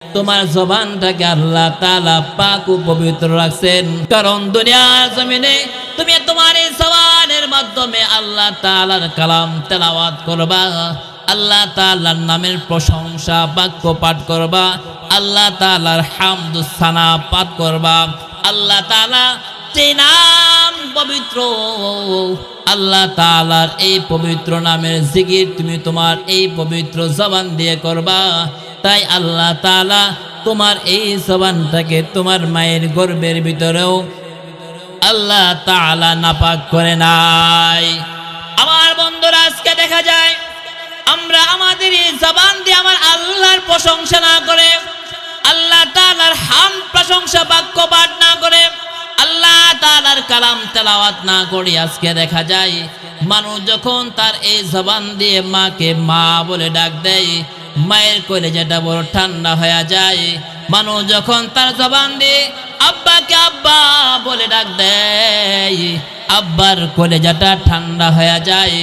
তোমার জবানটাকে আল্লাহ তাআলা পাক ও পবিত্র রাখছেন। কারণ দুনিয়ার জমিনে তুমি তোমার এই জবানের মাধ্যমে আল্লাহ তাআলার কালাম তেলাওয়াত করবা, আল্লাহ তাআলার নামের প্রশংসা বাক্য পাঠ করবা, আল্লাহ তাআলার হামদ সানা পাঠ করবা। আল্লাহ তাআলা যে নাম পবিত্র, আল্লাহ তাআলার এই পবিত্র নামের জিকির তুমি তোমার এই পবিত্র জবান দিয়ে করবা। তাই আল্লাহ তাআলা তোমার এই জবানটাকে তোমার মায়ের গর্ভের ভিতরেও আল্লাহ তাআলা নাপাক করে নাই। আমার বন্ধুরা, আজকে দেখা যায় আমরা আমাদের এই জবান দিয়ে আমার আল্লাহর প্রশংসা না করে, আল্লাহ তাআলার হামদ প্রশংসা বাক্য পাঠ না করে, আল্লাহ তাআলার কালাম তেলাওয়াত না করি, আজকে দেখা যায় মানুষ যখন তার এই জবান দিয়ে মাকে মা বলে ডাক দেয়, মায়ের কলিজাটা বড় ঠান্ডা হয়ে যায়। মানুষ যখন তার জবান দিয়ে আব্বাকে আব্বা বলে ডাক দেয়, আব্বার কলিজাটা ঠান্ডা হয়ে যায়।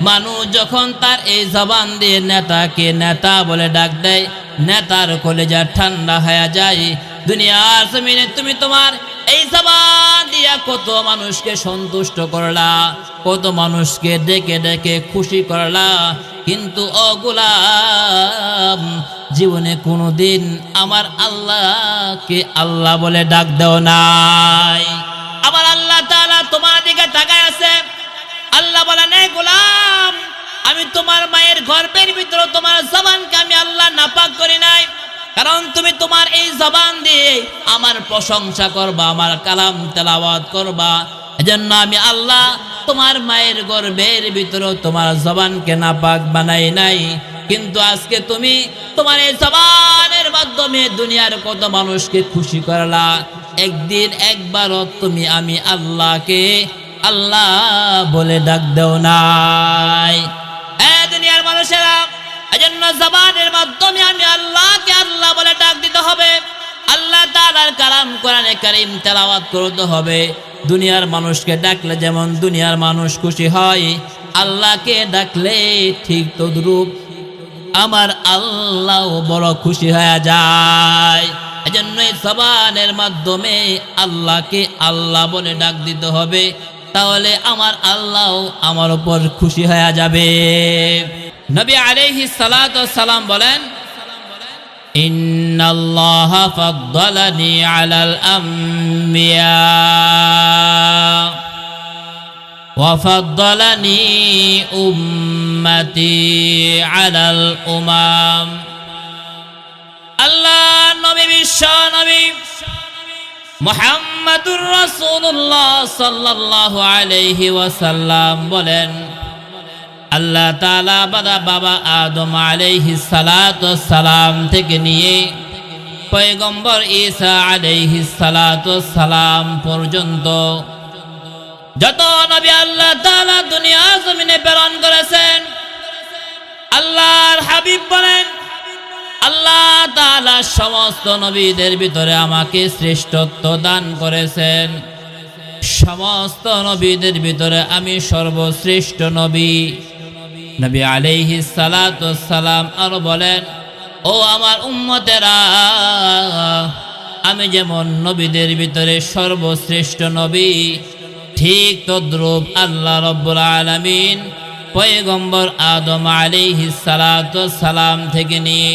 মানুষ যখন তার এই জবান দিয়ে নেতাকে নেতা বলে ডাক দেয়, নেতার কলিজা ঠান্ডা হয়ে যায়। দুনিয়ার জমিনে তুমি তোমার এই জবান দিয়া কত মানুষকে সন্তুষ্ট করলা, কত মানুষকে ডেকে ডেকে খুশি করলা, কিন্তু ও গোলাম, জীবনে কোনোদিন আমার আল্লাহকে আল্লাহ বলে ডাক দেও নাই। আবার আল্লাহ তাআলা তোমার দিকে তাকায় আছে। আল্লাহ বলেন, এই গোলাম, আমি তোমার মায়ের গর্ভের ভিতরে তোমার জবানকে আমি আল্লাহ নাপাক করি নাই। কারণ তুমি তোমার এই জবান দিয়ে আমার প্রশংসা করবা, আমার কালাম তেলাওয়াত করবা। এজন্য আমি আল্লাহ তোমার মায়ের গর্ভের ভিতরে তোমার জবানকে নাপাক বানাই নাই। কিন্তু আজকে তুমি তোমার এই জবানের মাধ্যমে দুনিয়ার কত মানুষকে খুশি করলা, একদিন একবারও তুমি আমি আল্লাহকে আল্লাহ বলে ডাক দেও নাই। দুনিয়ার মানুষেরা, এজন্য জবানের মাধ্যমে আমি আল্লাহকে আল্লাহ বলে ডাক দিতে হবে। আল্লাহ তাআলার কালাম কোরআনে কারীম তেলাওয়াত করতে হবে। দুনিয়ার মানুষকে ডাকলে যেমন দুনিয়ার মানুষ খুশি হয়, আল্লাহকে ডাকলে ঠিক তদ্রূপ আমার আল্লাহ বড় খুশি হয়ে যায়। এজন্য এই জবানের মাধ্যমে আল্লাহকে আল্লাহ বলে ডাক দিতে হবে, তাহলে আমার আল্লাহ আমার উপর খুশি হয়ে যাবে। নবী আলাইহিস সালাতু ওয়াস সালাম বলেন, ইন্নাল্লাহা ফাদ্দালানি আলাল আমবিয়া ওয়া ফাদ্দালানি উম্মতি আলাল উমাম। আল্লাহ নবী, বিশ্ব নবী মুহাম্মাদুর রাসূলুল্লাহ সাল্লাল্লাহু আলাইহি ওয়াসাল্লাম বলেন, আল্লাহ তাআলা বাবা আদম আলাইহিস সালাতু ওয়াস সালাম থেকে নিয়ে পয়গম্বর ঈসা আলাইহিস সালাতু ওয়াস সালাম পর্যন্ত যত নবী আল্লাহ তাআলা দুনিয়ার জমিনে প্রেরণ করেছেন, আল্লাহর হাবিব বলেন, আল্লাহ তাআলা সমস্ত নবীদের ভিতরে আমাকে শ্রেষ্ঠত্ব দান করেছেন। সমস্ত নবীদের ভিতরে আমি সর্বশ্রেষ্ঠ নবী। নবী আলাইহিস সালাতু ওয়াস সালাম আরো বলেন, ও আমার উম্মতেরা, আমি যেমন নবীদের ভিতরে সর্বশ্রেষ্ঠ নবী, ঠিক তদ্রূপ আল্লাহ রাব্বুল আলামিন পয়গম্বর আদম আলাইহিস সালাতু ওয়াস সালাম থেকে নিয়ে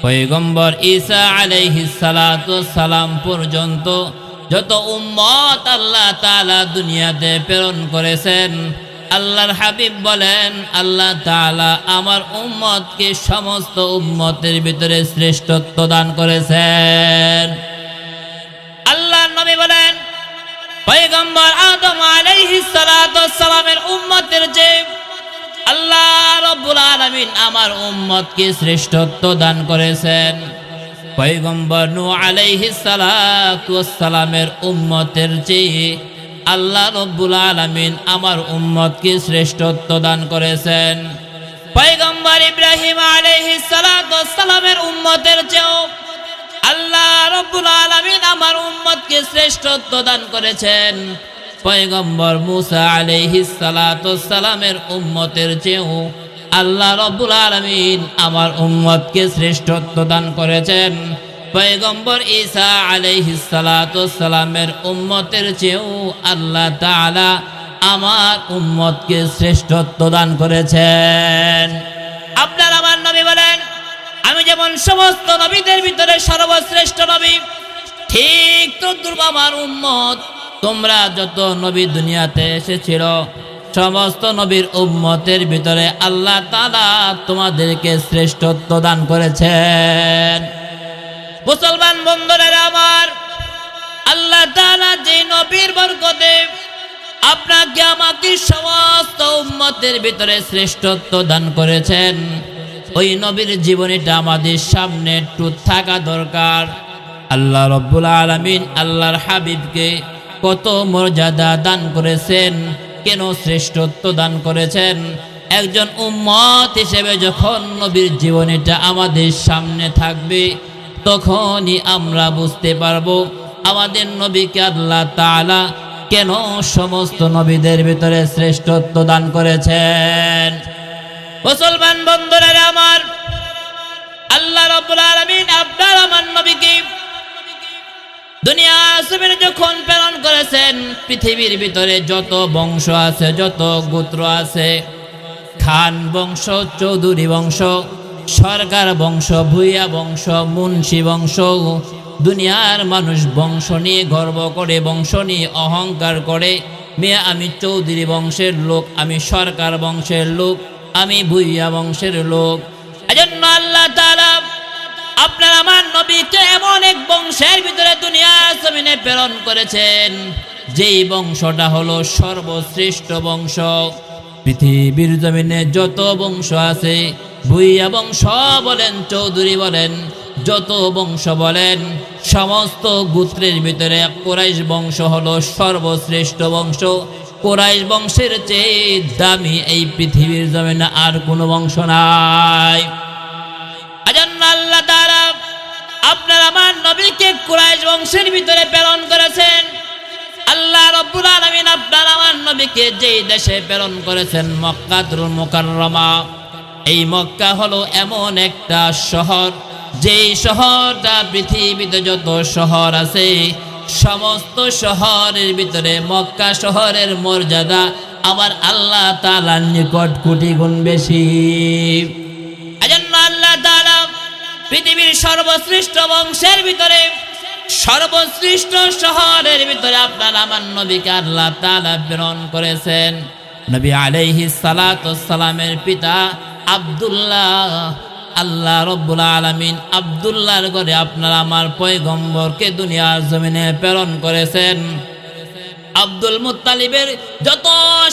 পয়গম্বর ঈসা আলাইহিস সালাতু ওয়াস সালাম পর্যন্ত যত উম্মত আল্লাহ তাআলা দুনিয়াতে প্রেরণ করেছেন, আল্লাহর হাবিব বলেন, আল্লাহ তাআলা আমার উম্মতকে সমস্ত উম্মতের ভিতরে শ্রেষ্ঠত্ব দান করেছেন। আল্লাহর নবী বলেন, পয়গম্বর আদম আলাইহিস সালাতু ওয়াস সালামের উম্মতের যে আল্লাহ রাব্বুল আলামিন আমার উম্মতকে শ্রেষ্ঠত্ব দান করেছেন, পয়গম্বর নূহ আলাইহিস সালাতু ওয়াস সালামের উম্মতের চেয়ে আল্লাহ রাব্বুল আলামিন আমার উম্মতকে শ্রেষ্ঠত্ব দান করেছেন, পয়গম্বর ইব্রাহিম আলাইহিস সালাতু ওয়াস সালামের উম্মতের চেয়েও আল্লাহ রাব্বুল আলামিন আমার উম্মতকে শ্রেষ্ঠত্ব দান করেছেন, পয়গম্বর মূসা আলাইহিস সালাতু ওয়াস সালামের উম্মতের চেয়েও আল্লাহ রাব্বুল আলামিন আমার উম্মতকে শ্রেষ্ঠত্ব দান করেছেন, পয়গম্বর ঈসা আলাইহিস সালাতু সালামের উম্মতের চেয়েও আল্লাহ তাআলা আমার উম্মতকে শ্রেষ্ঠত্ব দান করেছেন। আপনার আমার নবী বলেন, আমি যেমন সমস্ত নবীদের ভিতরে সর্বশ্রেষ্ঠ নবী, ঠিক তদ্রূপ আমার উম্মত, তোমরা যত নবী দুনিয়াতে এসেছিল সমস্ত নবীর উম্মতের ভিতরে আল্লাহ তাআলা তোমাদেরকে শ্রেষ্ঠত্ব দান করেছেন। মুসলমান বন্ধুরা আমার, আল্লাহ তাআলা যে নবীর বরকতে আপনাকে আমাকে সমস্ত উম্মতের ভিতরে শ্রেষ্ঠত্ব দান করেছেন, ওই নবীর জীবনীটা আমাদের সামনে একটু থাকা দরকার। আল্লাহ রব্বুল আলামিন আল্লাহর হাবিবকে কত মর্যাদা দান করেছেন, কেন শ্রেষ্ঠত্ব দান করেছেন, একজন উম্মত হিসেবে যখন নবীর জীবনীটা আমাদের সামনে থাকবে তখনই আমরা বুঝতে পারবো আমাদের নবীকে আল্লাহ তাআলা কেন সমস্ত নবীদের ভিতরে শ্রেষ্ঠত্ব দান করেছেন। মুসলমান বন্ধুরা আমার, আল্লাহ রাব্বুল আলামিন আপনার আমার নবীকে দুনিয়া জমিনে যখন প্রেরণ করেছেন, পৃথিবীর ভিতরে যত বংশ আছে, যত গোত্র আছে, খান বংশ, চৌধুরী বংশ, সরকার বংশ, ভূঁইয়া বংশ, মুন্সি বংশ, দুনিয়ার মানুষ বংশ নিয়ে গর্ব করে, বংশ নিয়ে অহংকার করে, মেয়ে আমি চৌধুরী বংশের লোক, আমি সরকার বংশের লোক, আমি ভূঁইয়া বংশের লোক। এজন্য আল্লাহ তাআলা আপনার আমার নবীকে এমন এক বংশের ভিতরে দুনিয়া জমিনে প্রেরণ করেছেন, যেই বংশটা হলো সর্বশ্রেষ্ঠ বংশ। পৃথিবীর জমিনে যত বংশ আছে, ভূঁইয়া বংশ বলেন, চৌধুরী বলেন, যত বংশ বলেন, সমস্ত গোত্রের ভিতরে কুরাইশ বংশ হলো সর্বশ্রেষ্ঠ বংশ। কুরাইশ বংশের চেয়ে দামি এই পৃথিবীর জমিনে আর কোনো বংশ নাই। এজন্য আল্লাহ তাআলা আপনার আমার নবীকে কুরাইশ বংশের ভিতরে প্রেরণ করেছেন। আল্লাহ রাব্বুল আলামিন আপনার আমার নবীকে যেই দেশে প্রেরণ করেছেন, মক্কাতুল মুকাররমা। এই মক্কা হলো এমন একটা শহর, যেই শহরটা পৃথিবীতে যত শহর আছে সমস্ত শহরের ভিতরে মক্কা শহরের মর্যাদা আমার আল্লাহ তাআলার নিকট কোটি গুণ বেশি। এজন্য আল্লাহ তাআলা পৃথিবীর সর্বশ্রেষ্ঠ বংশের ভিতরে, সর্বশ্রেষ্ঠ শহরের ভিতরে আপনার আমার নবীকে আল্লাহ তাআলা প্রেরণ করেছেন। নবী আলাইহিস সালাতু সালামের পিতা আব্দুল্লাহ, আল্লাহ রব্বুল আলামিন আব্দুল্লাহর ঘরে আপনার আমার পয়গম্বরকে দুনিয়ার জমিনে প্রেরণ করেছেন। আব্দুল মুত্তালিবের যত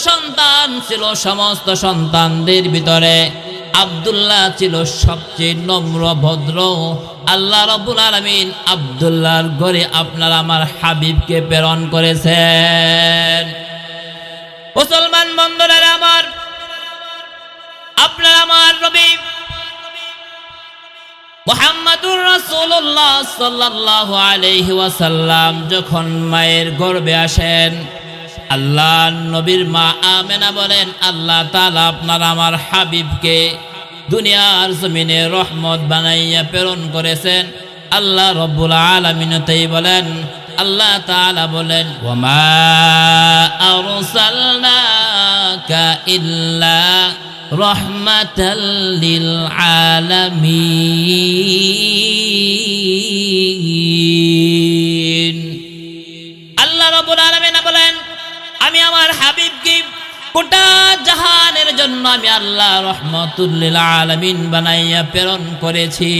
সন্তান ছিল সমস্ত সন্তানদের ভিতরে আব্দুল্লাহ ছিল সবচেয়ে নম্র ভদ্র। আল্লাহ রাব্বুল আলামিন আব্দুল্লাহর ঘরে আপনার আমার হাবিবকে প্রেরণ করেছেন। মুসলমান বন্ধুরা আমার, আপনার আমার নবী মুহাম্মদুর রাসূলুল্লাহ সাল্লাল্লাহু আলাইহি ওয়াসাল্লাম যখন মায়ের গর্ভে আসেন, আল্লাহর নবীর মা আমেনা বলেন, আল্লাহ তাআলা আপনার আমার হাবিবকে দুনিয়ার জমিনে রহমত বানাইয়া প্রেরণ করেছেন। আল্লাহ রব্বুল আলামিন তাই বলেন, আল্লাহ তাআলা বলেন, ওয়ামা আরসালনাকা ইল্লা রাহমাতাল লিল আলামিন। আল্লাহ রাব্বুল আলামিন বলেন, আমি আমার হাবিবকে গোটা জাহানের জন্য আমি আল্লাহ রহমাতুল লিল আলামিন বানাইয়া প্রেরণ করেছি।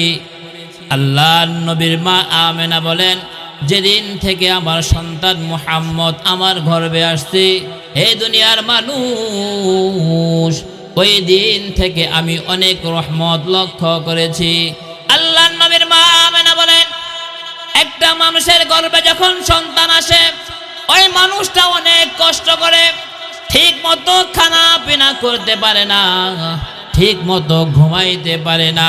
আল্লাহর নবীর মা আমেনা বলেন, যেদিন থেকে আমার সন্তান মুহাম্মদ আমার গর্ভে আসছে হে দুনিয়ার মানুষ, ওই দিন থেকে আমি অনেক রহমত লক্ষ্য করেছি। আল্লাহর নবীর মা আমেনা বলেন, একটা মানুষের গর্ভে যখন সন্তান আসে ওই মানুষটা অনেক কষ্ট করে, ঠিক মতো খানা পিনা করতে পারে না, ঠিক মতো ঘুমাইতে পারে না,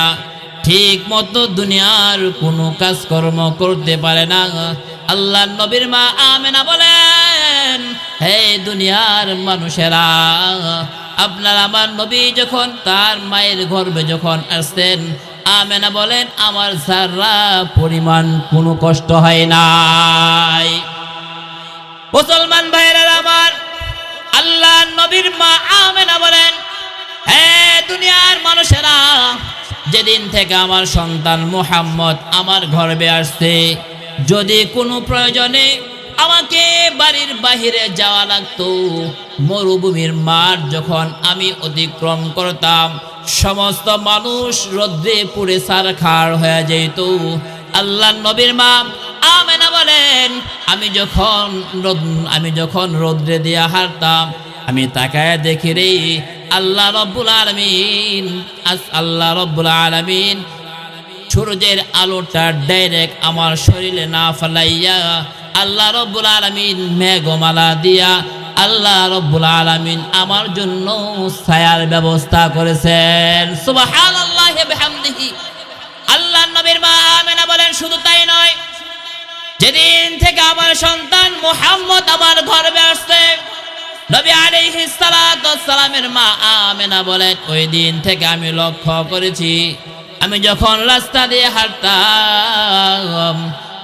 ঠিক মতো দুনিয়ার কোনো কাজকর্ম করতে পারে না। আল্লাহর নবীর মা আমেনা বলেন, হে দুনিয়ার মানুষেরা, আপনার আমার নবী যখন তার মায়ের গর্ভে যখন আসতেন আমেনা বলেন আমার যারা পরিমাণ কোনো কষ্ট হয় নাই। মুসলমান ভাইরা আমার, আল্লাহ নবীর মা আমেনা বলেন, হে দুনিয়ার মানুষেরা, যেদিন থেকে আমার সন্তান মুহাম্মদ আমার গর্ভে আসছে, যদি কোনো প্রয়োজনে আমাকে বাড়ির বাহিরে যাওয়া লাগতো, মরুভূমির মাঠ যখন আমি অতিক্রম করতাম, সমস্ত মানুষ রোদ্রে পুড়ে ছারখার হয়ে যেত। আল্লাহ নবীর মা আমেনা বলেন, আমি যখন রোদ্রে দিয়ে হাঁটতাম, আমি তাকায় দেখি রে আল্লাহ রব্বুল আলামিন সূর্যের আলোটা ডাইরেক্ট আমার শরীরে না ফেলাইয়া আল্লাহ রব্বুল আলামিন মেঘমালা দিয়া আল্লাহ রব্বুল আলামিন আমার জন্য ছায়ার ব্যবস্থা করেছেন। সুবহানাল্লাহি ওয়া বিহামদিহি। আল্লাহ নবীর মা আমেনা বলেন, শুধু তাই নয়, যেদিন থেকে আমার সন্তান মুহাম্মদ আমার গর্ভে আসছে, নবী আলাইহিস সালাতু ওয়াস সালামের মা আমেনা বলেন, ওই দিন থেকে আমি লক্ষ্য করেছি, আমি যখন রাস্তা দিয়ে হাঁটতাম,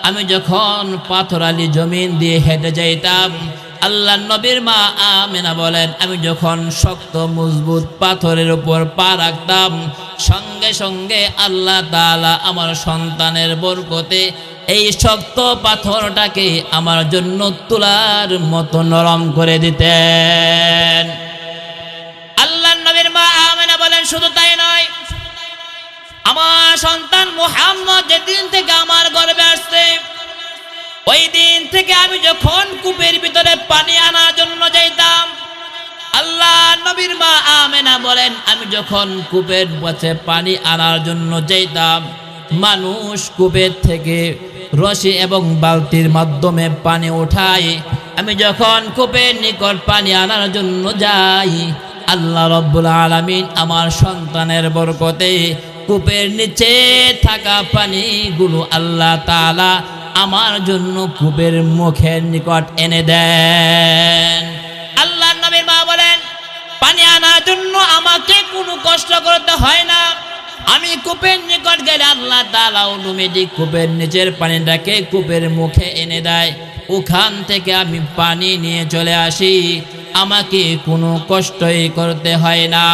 আমি যখন পাথরালি জমিন দিয়ে হেঁটে যাইতাম, আল্লাহ নবীর মা আমেনা বলেন, আমি যখন শক্ত মজবুত পাথরের উপর পা রাখতাম, সঙ্গে সঙ্গে আল্লাহ তাআলা আমার সন্তানের বরকতে এই শক্ত পাথরটাকে আমার জন্য তুলার মতো নরম করে দিতেন। আল্লাহ নবীর মা আমেনা বলেন, শুধু তাই নয়, আমার সন্তান মুহাম্মদ যেদিন থেকে আমার গর্ভে আসছে, ওই দিন থেকে আমি যখন কূপের ভিতরে পানি আনার জন্য যাইতাম, আল্লাহ নবীর মা আমেনা বলেন, আমি যখন কূপের কাছে পানি আনার জন্য যাইতাম, মানুষ কূপের থেকে রশি এবং বালতির মাধ্যমে পানি উঠায়, আমি যখন কূপের নিকট পানি আনার জন্য যাই, আল্লাহ রব্বুল আলামিন আমার সন্তানের বরকতে কূপের নিচে থাকা পানিগুলো আল্লাহ তাআলা আমার জন্য কূপের মুখের নিকট এনে দেন। আল্লাহ নবীর মা বলেন, পানি আনার জন্য আমাকে কোনো কষ্ট করতে হয় না, আমি কূপের নিকট গেলে আল্লাহ তাআলা অটোমেটিক কূপের নিচের পানিটাকে কূপের মুখে এনে দেয়, ওখান থেকে আমি পানি নিয়ে চলে আসি, আমাকে কোনো কষ্টই করতে হয় না।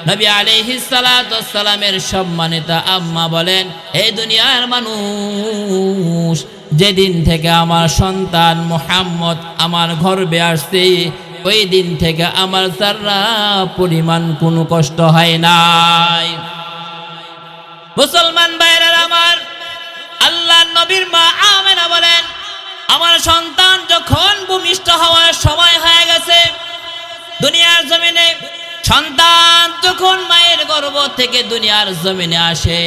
নবী আলাইহিস সালাতু ওয়াস সালামের সম্মানিতা আম্মা বলেন, এই দুনিয়ার মানুষ, যেদিন থেকে আমার সন্তান মুহাম্মদ আমার গর্ভে আসছে, ওই দিন থেকে আমার যারা পরিমাণ কোনো কষ্ট হয় নাই। মুসলমান ভাইরা আমার, আল্লাহ নবীর মা আমেনা বলেন, আমার সন্তান যখন ভূমিষ্ঠ হওয়ার সময় হয়ে গেছে, দুনিয়ার জমিনে সন্তান যখন মায়ের গর্ভ থেকে দুনিয়ার জমিনে আসে,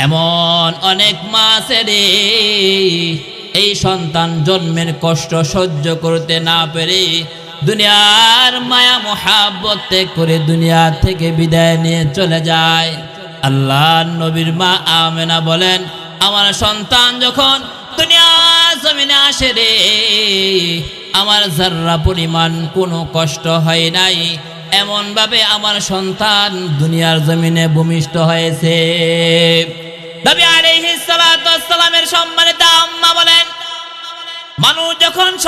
এমন অনেক মা আছে রে, এই সন্তান জন্মের কষ্ট সহ্য করতে না পেরে দুনিয়ার মায়া মোহাব্বত ত্যাগ করে দুনিয়া থেকে বিদায় নিয়ে চলে যায়। আল্লাহ নবীর মা আমেনা বলেন, আমার সন্তান যখন দুনিয়ার জমিনে আসে রে, আমার যারা পরিমাণ কোনো কষ্ট হয় নাই, এমন ভাবে আমার সন্তান দুনিয়ার জমিনে ভূমিষ্ঠ হয়েছে। নবী আলাইহিস সালাতু ওয়াস সালামের সম্মানিত আম্মা বলেন, মানুষ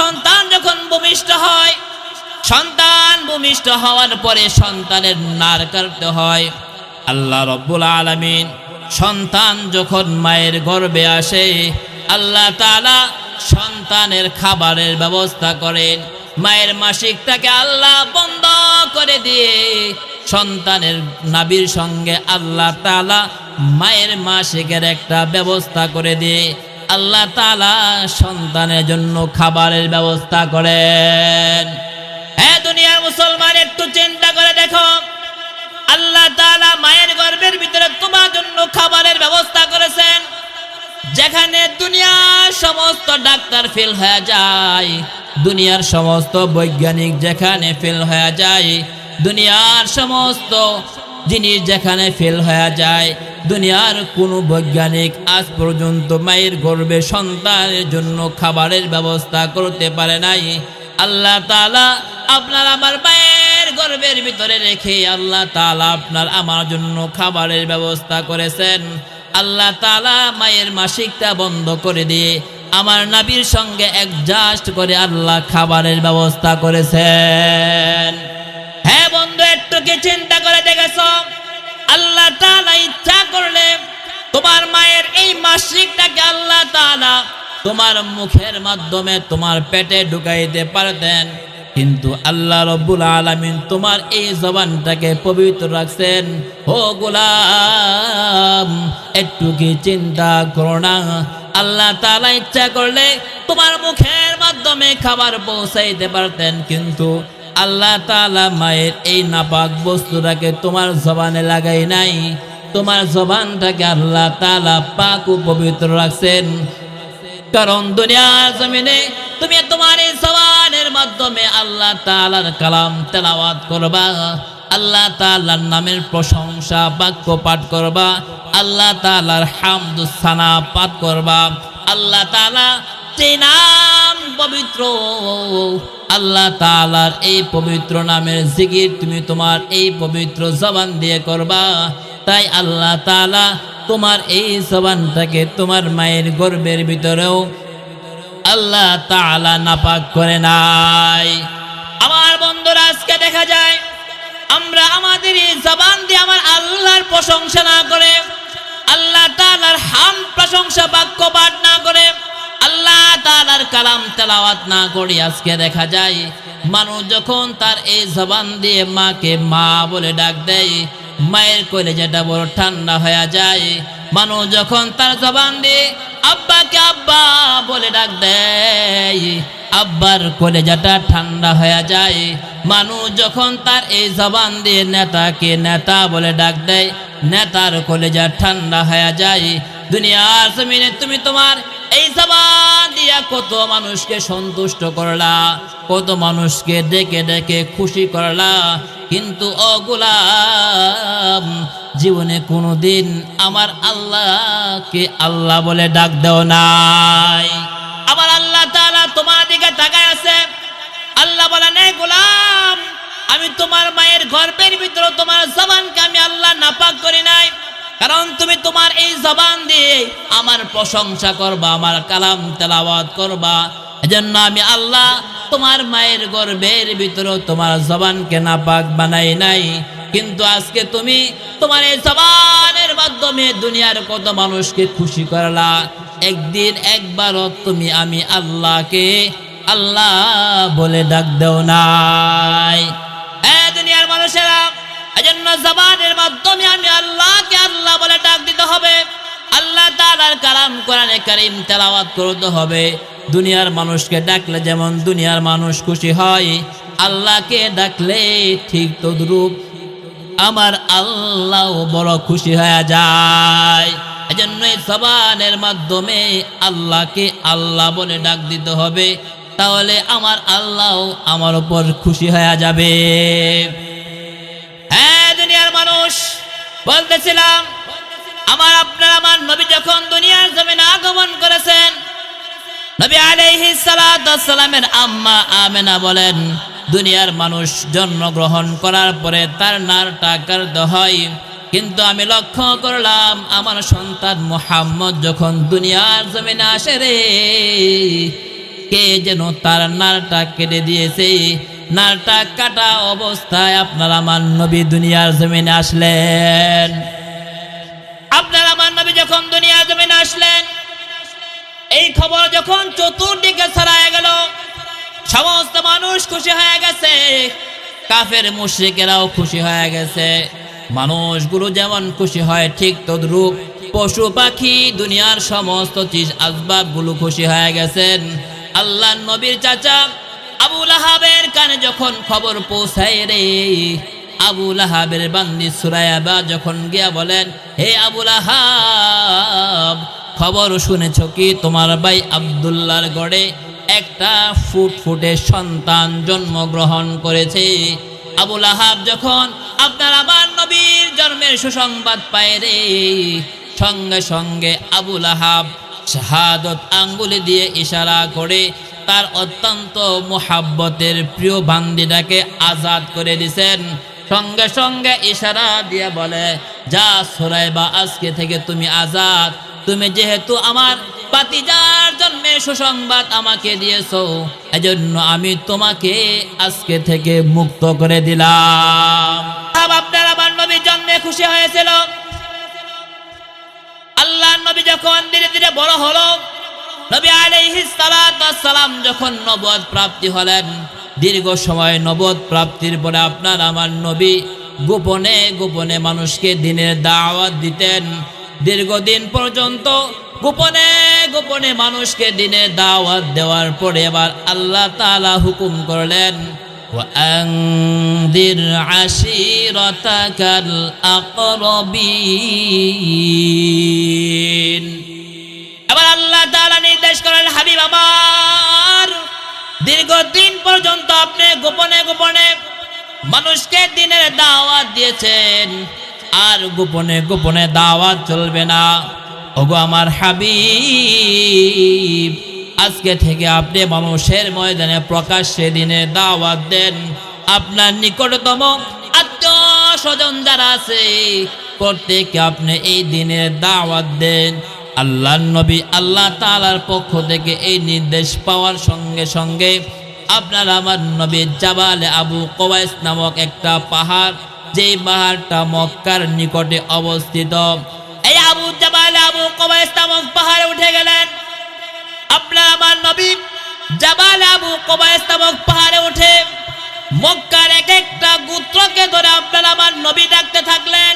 সন্তান যখন ভূমিষ্ঠ হয়, সন্তান ভূমিষ্ঠ হওয়ার পরে সন্তানের নার কাটতে হয়। আল্লাহ রব্বুল আলামিন সন্তান যখন মায়ের গর্ভে আসে, আল্লাহ তাআলা সন্তানের খাবারের ব্যবস্থা করেন। মায়ের মাসিকটাকে আল্লাহ বন্ধ করে দিয়ে সন্তানের নাভির সঙ্গে আল্লাহ তাআলা মায়ের মাসিকের একটা ব্যবস্থা করে দিয়ে আল্লাহ তাআলা সন্তানের জন্য খাবারের ব্যবস্থা করেন। হ্যাঁ দুনিয়ার মুসলমান, একটু চিন্তা করে দেখো, আল্লাহ তাআলা মায়ের গর্ভের ভিতরে তোমার জন্য খাবারের ব্যবস্থা করেছেন, যেখানে দুনিয়ার সমস্ত ডাক্তার ফেল হয়ে যায়, দুনিয়ার সমস্ত বৈজ্ঞানিক যেখানে ফেল হয়ে যায়, দুনিয়ার সমস্ত জিনিস যেখানে ফেল হয়ে যায়, দুনিয়ার কোনো বৈজ্ঞানিক আজ পর্যন্ত মায়ের গর্ভে সন্তানের জন্য খাবারের ব্যবস্থা করতে পারে নাই। আল্লাহ তাআলা আপনার আমার মায়ের গর্ভের ভিতরে রেখে আল্লাহ তাআলা আপনার আমার জন্য খাবারের ব্যবস্থা করেছেন। আল্লাহ তাআলা মায়ের মাসিকটা বন্ধ করে দিয়ে আমার নবীর সঙ্গে অ্যাডজাস্ট করে আল্লাহ খাবারের ব্যবস্থা করেছেন। হ্যাঁ বন্ধু, একটু কি চিন্তা করে দেখেছো? আল্লাহ তাআলা ইচ্ছা করলে তোমার মায়ের এই মাসিকটাকে আল্লাহ তাআলা তোমার মুখের মাধ্যমে তোমার পেটে ঢুকাইতে পারতেন, কিন্তু আল্লাহ রব্বুল আলামিন তোমার এই জবানটাকে পবিত্র রাখছেন। ও গোলাম, একটু কি চিন্তা করো না? আল্লাহ তাআলা ইচ্ছা করলে তোমার মুখের মাধ্যমে খাবার পৌঁছাইতে পারতেন, কিন্তু আল্লাহ তাআলা মায়ের এই নাপাক বস্তুটাকে তোমার জবানে লাগাই নাই। তোমার জবানটাকে আল্লাহ তাআলা পাক ও পবিত্র রাখছেন, কারণ দুনিয়ার জমিনে তুমি তোমার এই জবানের মাধ্যমে আল্লাহ তাআলার কালাম তেলাওয়াত করবা, আল্লাহ তাআলার নামের প্রশংসা বাক্য পাঠ করবা, আল্লাহ তাআলার হামদ সানা পাঠ করবা। আল্লাহ তাআলা যে নাম পবিত্র, আল্লাহ তাআলার এই পবিত্র নামের জিকির তুমি তোমার এই পবিত্র জবান দিয়ে করবা। তাই আল্লাহ তাআলা তোমার এই জবানটাকে তোমার মায়ের গর্ভের ভিতরেও আল্লাহ তাআলা নাপাক করে নাই। আমার বন্ধুরা, আজকে দেখা যায় আমরা আমাদের এই জবান দিয়ে আমার আল্লাহর প্রশংসা না করে, আল্লাহ তাআলার হামদ প্রশংসা বাক্য পাঠ না করে, আল্লাহ তাআলার কালাম তেলাওয়াত না করি, আজকে দেখা যায় মানুষ যখন তার এই জবান দিয়ে মাকে মা বলে ডাক দেয়, মায়ের কলিজাটা বড় ঠান্ডা হয়ে যায়। মানুষ যখন তার জবান দিয়ে আব্বাকে আব্বা বলে ডাক দেয়, আব্বার কলিজাটা ঠান্ডা হয়ে যায়। মানুষ যখন তার এই জবান দিয়ে নেতাকে নেতা বলে ডাক দেয়, নেতার কলিজা ঠান্ডা হয়ে যায়। দুনিয়ার জমিনে তুমি তোমার এই জবান দিয়া কত মানুষকে সন্তুষ্ট করলা, কত মানুষকে ডেকে ডেকে খুশি করলা, কিন্তু ও গোলাম, জীবনে কোনোদিন আমার আল্লাহকে আল্লাহ বলে ডাক দেও নাই। আবার আল্লাহ তাআলা তোমার দিকে তাকায় আছে। আল্লাহ বলেন, এ গোলাম, আমি তোমার মায়ের গর্ভের ভিতরে তোমার জবানকে আমি আল্লাহ নাপাক করি নাই, কারণ তুমি তোমার এই জবান দিয়ে আমার প্রশংসা করবা, আমার কালাম তেলাওয়াত করবা। এজন্য আমি আল্লাহ তোমার মায়ের গর্ভের ভিতরে তোমার জবানকে নাপাক বানাই নাই। কিন্তু আজকে তুমি তোমার এই জবানের মাধ্যমে দুনিয়ার কত মানুষকে খুশি করলা, একদিন একবারও তুমি আমি আল্লাহকে আল্লাহ বলে ডাক দেও নাই। দুনিয়ার মানুষেরা, এজন্য জবানের মাধ্যমে আমি আল্লাহকে আল্লাহ বলে ডাক দিতে হবে, আল্লাহ তাআলার কালাম কোরআনে কারীম তেলাওয়াত করতে হবে। দুনিয়ার মানুষকে ডাকলে যেমন দুনিয়ার মানুষ খুশি হয়, আল্লাহকে ডাকলে ঠিক তদ্রূপ আমার আল্লাহ বড় খুশি হয়ে যায়। এজন্য এই জবানের মাধ্যমে আল্লাহকে আল্লাহ বলে ডাক দিতে হবে, তাহলে আমার আল্লাহ আমার উপর খুশি হয়ে যাবে। হ্যাঁ দুনিয়ার মানুষ, বলতেছিলাম আমার আমার নবী যখন দুনিয়ার জমিনে আগমন করেছেন, নবী আলাইহিস সালাতু ওয়াস সালামের আম্মা আমেনা বলেন, দুনিয়ার মানুষ জন্মগ্রহণ করার পরে তার নারটা কাটতে হয়, কিন্তু আমি লক্ষ্য করলাম আমার সন্তান মুহাম্মদ যখন দুনিয়ার জমিনে আসে রে, কে যেন তার নারটা কেটে দিয়েছে। নারটা কাটা অবস্থায় আপনার আমার নবী দুনিয়ার জমিনে আসলেন। আপনার আমার নবী যখন দুনিয়ার জমিনে আসলেন, এই খবর যখন চতুর্দিকে ছড়ায় গেল, সমস্ত মানুষ খুশি হয়ে গেছে, কাফের মুশরিকেরাও খুশি হয়ে গেছে। মানুষগুলো যেমন খুশি হয় ঠিক তদ্রূপ পশু পাখি দুনিয়ার সমস্ত চিজ আসবাব গুলো খুশি হয়ে গেছেন। আল্লাহ নবীর চাচা আবু লাহাবের কানে যখন খবর পৌঁছায় রে, আবু লাহাবের বান্দি সুরাইবা যখন গিয়া বলেন, হে আবু লাহাব, খবর শুনেছ কি তোমার ভাই আব্দুল্লাহর গড়ে একটা ফুটফুটে সন্তান জন্মগ্রহণ করেছে। আবু লাহাব যখন আপনার আমার নবীর জন্মের সুসংবাদ পায় রে, সঙ্গে সঙ্গে আবু লাহাব শাহাদত আঙ্গুলি দিয়ে ইশারা করে তার অত্যন্ত মুহাব্বতের প্রিয় বান্দিটাকে আজাদ করে দিয়েছেন। সঙ্গে সঙ্গে ইশারা দিয়ে বলে, যা সুরাইবা, আজকে থেকে তুমি আজাদ। তুমি যেহেতু আমার ভাতিজার জন্মে সুসংবাদ আমাকে দিয়েছো, এজন্য আমি তোমাকে আজকে থেকে মুক্ত করে দিলাম। আপনার আমার নবীর জন্মে খুশি হয়েছিল। আল্লাহর নবী যখন ধীরে ধীরে বড় হলো, নবী আলাইহিস সালাতু ওয়াস সালাম যখন নবুয়ত প্রাপ্তি হলেন, দীর্ঘ সময় নবুয়ত প্রাপ্তির পরে আপনার আমার নবী গোপনে গোপনে মানুষকে দ্বীনের দাওয়াত দিতেন। দীর্ঘদিন পর্যন্ত গোপনে গোপনে মানুষকে দ্বীনের দাওয়াত দেওয়ার পরে এবার আল্লাহ তাআলা হুকুম করলেন, وأنذر عشيرتك الأقربين। এবার আল্লাহ তাআলা নির্দেশ করেন, হাবিব আমার, দীর্ঘদিন পর্যন্ত আপনি গোপনে গোপনে মানুষকে দ্বীনের দাওয়াত দিয়েছেন, আর গোপনে গোপনে দাওয়াত চলবে না। ওগো আমার হাবিব, আজকে থেকে আপনি মানুষের ময়দানে প্রকাশ্যে দ্বীনের দাওয়াত দেন। আপনার নিকটতম আত্মীয় স্বজন যারা আছে প্রত্যেককে আপনি এই দ্বীনের দাওয়াত দেন। আল্লাহর নবী আল্লাহ তাআলার পক্ষ থেকে এই নির্দেশ পাওয়ার সঙ্গে সঙ্গে আপনার আমার নবী জাবালে আবু কুবাইস নামক একটা পাহাড়, যেই পাহাড়টা মক্কার নিকটে অবস্থিত, এই জাবালে আবু কুবাইস নামক পাহাড়ে উঠে গেলেন। আপনার আমার নবী জাবালে আবু কুবাইস নামক পাহাড়ে উঠে মক্কার এক একটা গোত্রকে ধরে আপনার আমার নবী ডাকতে থাকলেন।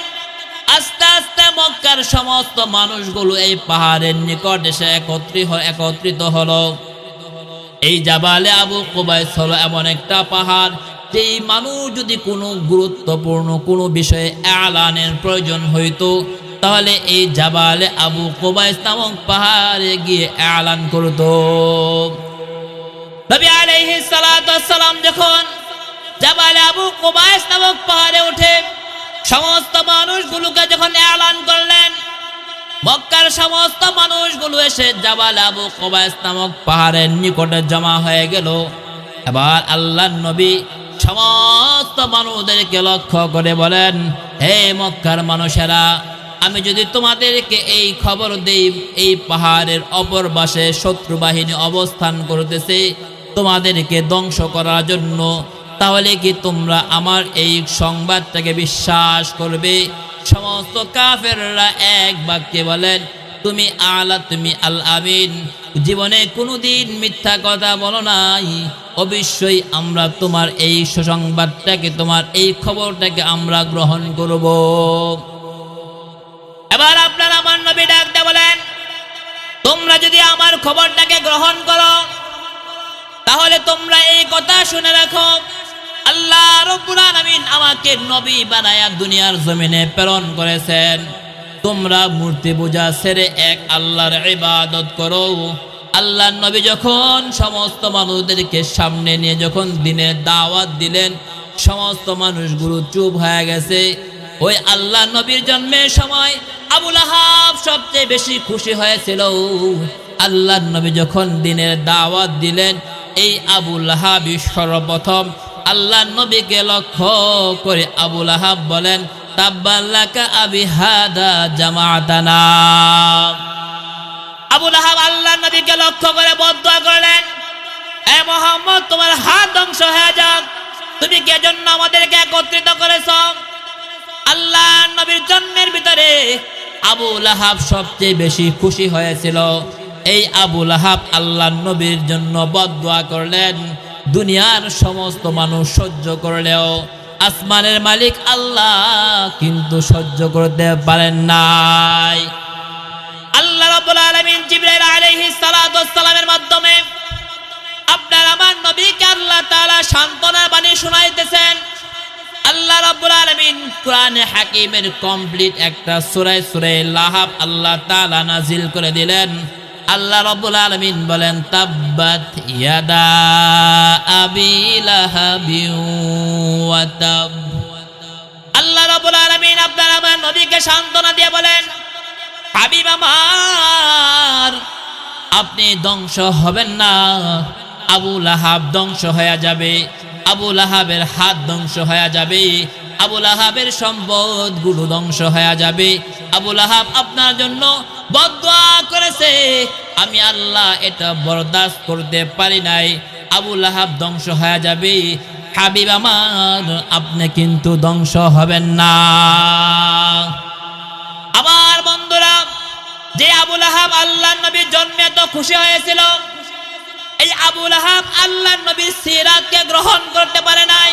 আস্তে আস্তে মক্কার সমস্ত মানুষগুলো এই পাহাড়ের নিকট এসে একত্রিত হলো। এই জাবালে আবু কুবাইস হলো এমন একটা পাহাড়, যেই মানুষ যদি কোনো গুরুত্বপূর্ণ কোনো বিষয়ে এলানের প্রয়োজন হইতো, তাহলে এই জাবালে আবু কুবাইস নামক পাহাড়ে গিয়ে এলান করত। নবী আলাইহিস সালাতু ওয়াস সালাম যখন জাবালে আবু কুবাইস নামক পাহাড়ে উঠে সমস্ত মানুষগুলোকে যখন এলান করলেন, মক্কার সমস্ত মানুষগুলো এসে জাবালে আবু কুবাইস নামক পাহাড়ের নিকটে জমা হয়ে গেল। এবার আল্লাহর নবী সমস্ত মানুষদেরকে লক্ষ্য করে বলেন, হে মক্কার মানুষেরা, আমি যদি তোমাদেরকে এই খবর দেই এই পাহাড়ের অপর পাশে শত্রু বাহিনী অবস্থান করতেছে তোমাদেরকে ধ্বংস করার জন্য, তাহলে কি তোমরা আমার এই সংবাদটাকে বিশ্বাস করবে? সমস্ত কাফেররা এক বাক্যে বলেন, তুমি আল আমিন, জীবনে কোনোদিন মিথ্যা কথা বলো নাই, অবশ্যই আমরা তোমার এই সুসংবাদটাকে, তোমার এই খবরটাকে আমরা গ্রহণ করব। এবার আপনার আমার নবী ডাকতে বলেন, তোমরা যদি আমার খবরটাকে গ্রহণ করো, তাহলে তোমরা এই কথা শুনে রাখো, আল্লাহ রাব্বুল আলামিন আমাকে নবী বানায়া দুনিয়ার জমিনে প্রেরণ করেছেন। তোমরা মূর্তি পূজা ছেড়ে এক আল্লাহর ইবাদত করো। আল্লাহর নবী যখন সমস্ত মানুষদেরকে সামনে নিয়ে যখন দ্বীনের দাওয়াত দিলেন, সমস্ত মানুষগুলো চুপ হয়ে গেছে। ওই আল্লাহর নবীর জন্মের সময় আবু লাহাব সবচেয়ে বেশি খুশি হয়েছিল। আল্লাহর নবী যখন দ্বীনের দাওয়াত দিলেন, এই আবু লাহাব সর্বপ্রথম আল্লাহর নবীকে লক্ষ্য করে আবু লাহাব বলেন, তাব্বাল্লাকা আবি হাদা জামাতানা। আবু লাহাব আল্লাহর নবীকে লক্ষ্য করে বদদুয়া করলেন, হে মুহাম্মদ, তোমার হাত ধ্বংস হয়ে যাক, তুমি কে জন্য আমাদেরকে একত্রিত করেছো? আল্লাহর নবীর জন্মের ভিতরে আবু লাহাব সবচেয়ে বেশি খুশি হয়েছিল। এই আবু লাহাব আল্লাহর নবীর জন্য বদদুয়া করলেন। দুনিয়ার সমস্ত মানুষ সহ্য করলেও আসমানের মালিক আল্লাহ কিন্তু সহ্য করতে পারেন নাই। আল্লাহ রাব্বুল আলামিন জিবরাইল আলাইহিস সালাতু ওয়াস সালামের মাধ্যমে আপনার আমার নবীকে আল্লাহ তাআলা সান্ত্বনার বাণী শোনাইতেছেন। আল্লাহ রাব্বুল আলামিন কোরআনে হাকিমের কমপ্লিট একটা সূরা লাহাব আল্লাহ তাআলা নাজিল করে দিলেন। আল্লাহ রাব্বুল আলামিন বলেন, তাব্বাত ইয়াদা আবি লাহাবিন ওয়া তাব। আল্লাহ রাব্বুল আলামিন আপনার আমার নবীকে সান্ত্বনা দিয়ে বলেন, হাবিব আমার, আপনি ধ্বংস হবেন না, আবু লাহাব ধ্বংস হয়ে যাবে, আবু লাহাবের হাত ধ্বংস হয়ে যাবে, আবু লাহাবের সম্পদগুলো ধ্বংস হয়ে যাবে। আবু লাহাব আপনার জন্য বদদুয়া করেছে, আমি আল্লাহ এটা বরদাস্ত করতে পারি নাই। আবু লাহাব ধ্বংস হয়ে যাবে, হাবিব আমার আপনি কিন্তু ধ্বংস হবেন না। আমার বন্ধুরা, যে আবু লাহাব আল্লাহর নবীর জন্মে তো খুশি হয়েছিল, এই আবু লাহাব আল্লাহর নবীর সিরাতকে গ্রহণ করতে পারে নাই,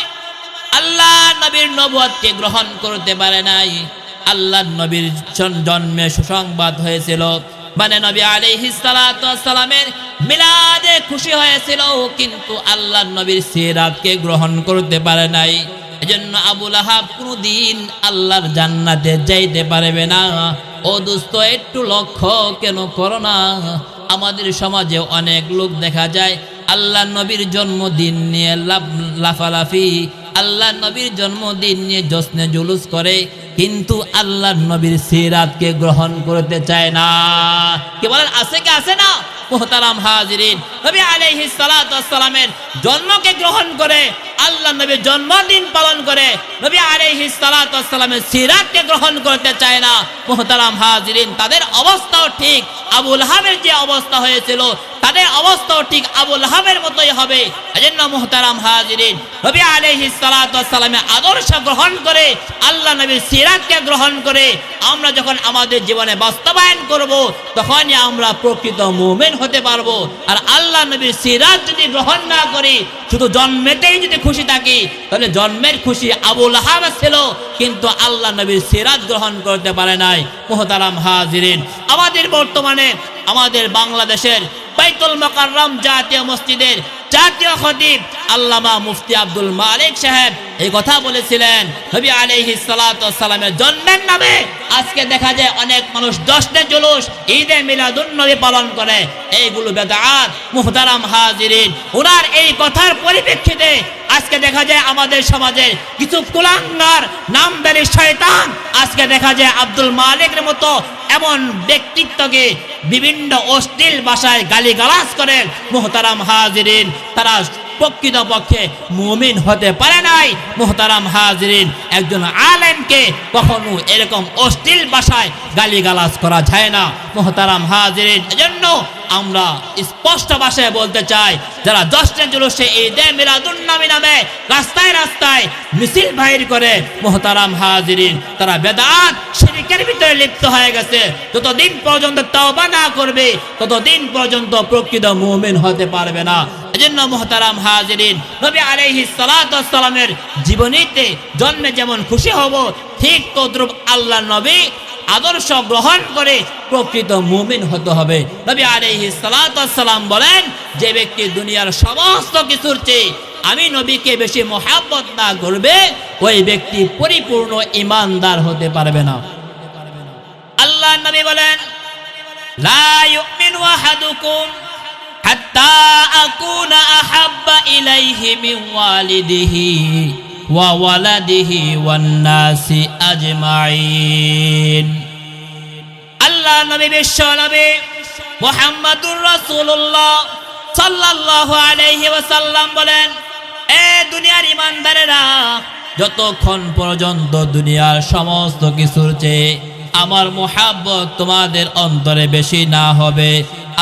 আল্লাহ নবীর নবুয়তকে গ্রহণ করতে পারে নাই। আল্লাহর নবীর জন্মে সুসংবাদ হয়েছিল, মানে নবী আলাইহিস সালাতু ওয়াস সালামের মিলাদে খুশি হয়েছিল, কিন্তু আল্লাহর নবীর সিরাতকে গ্রহণ করতে পারে নাই। এজন্য আবু লাহাব কোনদিন আল্লাহর জান্নাতে যাইতে পারবে না। ও দোস্ত, একটু লক্ষ্য কেন করো না? আমাদের সমাজে অনেক লোক দেখা যায় আল্লাহ নবীর জন্মদিন নিয়ে লাফালাফি, আল্লাহ নবীর জন্মদিন নিয়ে জশ্নে জুলুস করে, কিন্তু আল্লাহ নবীর সিরাতকে গ্রহণ করতে চায় না। কি বলেন, আছে কি আছে না? মুহতারাম হাজিরিন, নবী আলাইহিস সালাতু ওয়াস সালামের জন্মকে গ্রহণ করে, আল্লাহ নবীর জন্মদিন পালন করে, নবী আলাইহিস সালাতু ওয়াস সালামের সিরাতকে গ্রহণ করতে চায় না। মুহতারাম হাজিরিন, তাদের অবস্থাও ঠিক আবু লাহাবের যে অবস্থা হয়েছিল, তাদের অবস্থাও ঠিক আবু লাহাবের মতোই হবে। এজন্য মুহতারাম হাজিরিন, নবী আলাইহিস সালাতু ওয়াস সালামের আদর্শ গ্রহণ করে, আল্লাহ নবীর সিরাতকে গ্রহণ করে আমরা যখন আমাদের জীবনে বাস্তবায়ন করব, তখনই আমরা প্রকৃত মুমিন হতে পারবো। আর আল্লাহ নবীর সিরাত যদি গ্রহণ না করি, শুধু জন্মেতেই যদি খুশি থাকি, তাহলে জন্মের খুশি আবু লাহাব ছিল, কিন্তু আল্লাহ নবীর সিরাত গ্রহণ করতে পারে নাই। মুহতারাম হাজিরিন, আমাদের বর্তমানে আমাদের বাংলাদেশের বাইতুল মুকাররম জাতীয় মসজিদের জাতীয় খতিব আল্লামা মুফতি আব্দুল মালিক সাহেব এই কথা বলেছিলেন, নবী আলাইহিস সালাতু ওয়াস সালামের জন্মের নামে আজকে দেখা যায় অনেক মানুষ জশ্নে জুলুস, ঈদে মিলাদুন নবী পালন করে, এইগুলো বেদাত। মুহতারাম হাজিরিন, ওনার এই কথার পরিপ্রেক্ষিতে আজকে দেখা যায় আমাদের সমাজের কিছু কুলাঙ্গার নামদারি শয়তান আজকে দেখা যায় আব্দুল মালিকের মতো এমন ব্যক্তিত্বকে বিভিন্ন অশ্লীল ভাষায় গালিগালাজ করেন। মুহতারাম হাজিরিন, তারা প্রকৃতপক্ষে মুমিন হতে পারে নাই। মুহতারাম হাজিরিন, একজন আলেমকে কখনো এরকম অশ্লীল ভাষায় গালিগালাজ করা যায় না। মুহতারাম হাজিরিন, এজন্য আমরা স্পষ্ট ভাষায় বলতে চাই, যারা জশ্নে জুলুসে ঈদে মিলাদুন নবী নামে রাস্তায় রাস্তায় মিছিল বাইর করে, মুহতারাম হাজিরিন, তারা বেদাত শিরকের ভিতরে লিপ্ত হয়ে গেছে। যতদিন পর্যন্ত তওবা না করবে, ততদিন পর্যন্ত প্রকৃত মুমিন হতে পারবে না। এজন্য মুহতারাম হাজিরিন, নবী আলাইহিস সালাতু ওয়াস সালামের জীবনীতে জন্মে যেমন খুশি হব, ঠিক তদ্রূপ আল্লাহ নবী আদর্শ গ্রহণ করে প্রকৃত মুমিন হতে হবে। নবী আলাইহিস সালাতু ওয়াস সালাম বলেন, যে ব্যক্তি দুনিয়ার সমস্ত কিছুর চেয়ে আমি নবীকে বেশি মহব্বত না করবে, ওই ব্যক্তি পরিপূর্ণ ঈমানদার হতে পারবে না। আল্লাহ নবী বলেন, লা ইউমিনু আহাদুকুম হাত্তা আকুনা আহাব্বা ইলাইহি মিন ওয়ালিদিহি ওয়া ওয়ালাদিহি ওয়ান নাসি আজমাইন। আল্লাহ নবী বিশ্ব নবী মুহাম্মাদুর রাসূলুল্লাহ সাল্লাল্লাহু আলাইহি ওয়াসাল্লাম বলেন, এ দুনিয়ার ঈমানদারেরা, যতক্ষণ পর্যন্ত দুনিয়ার সমস্ত কিছুর চেয়ে আমার মুহাব্বত তোমাদের অন্তরে বেশি না হবে,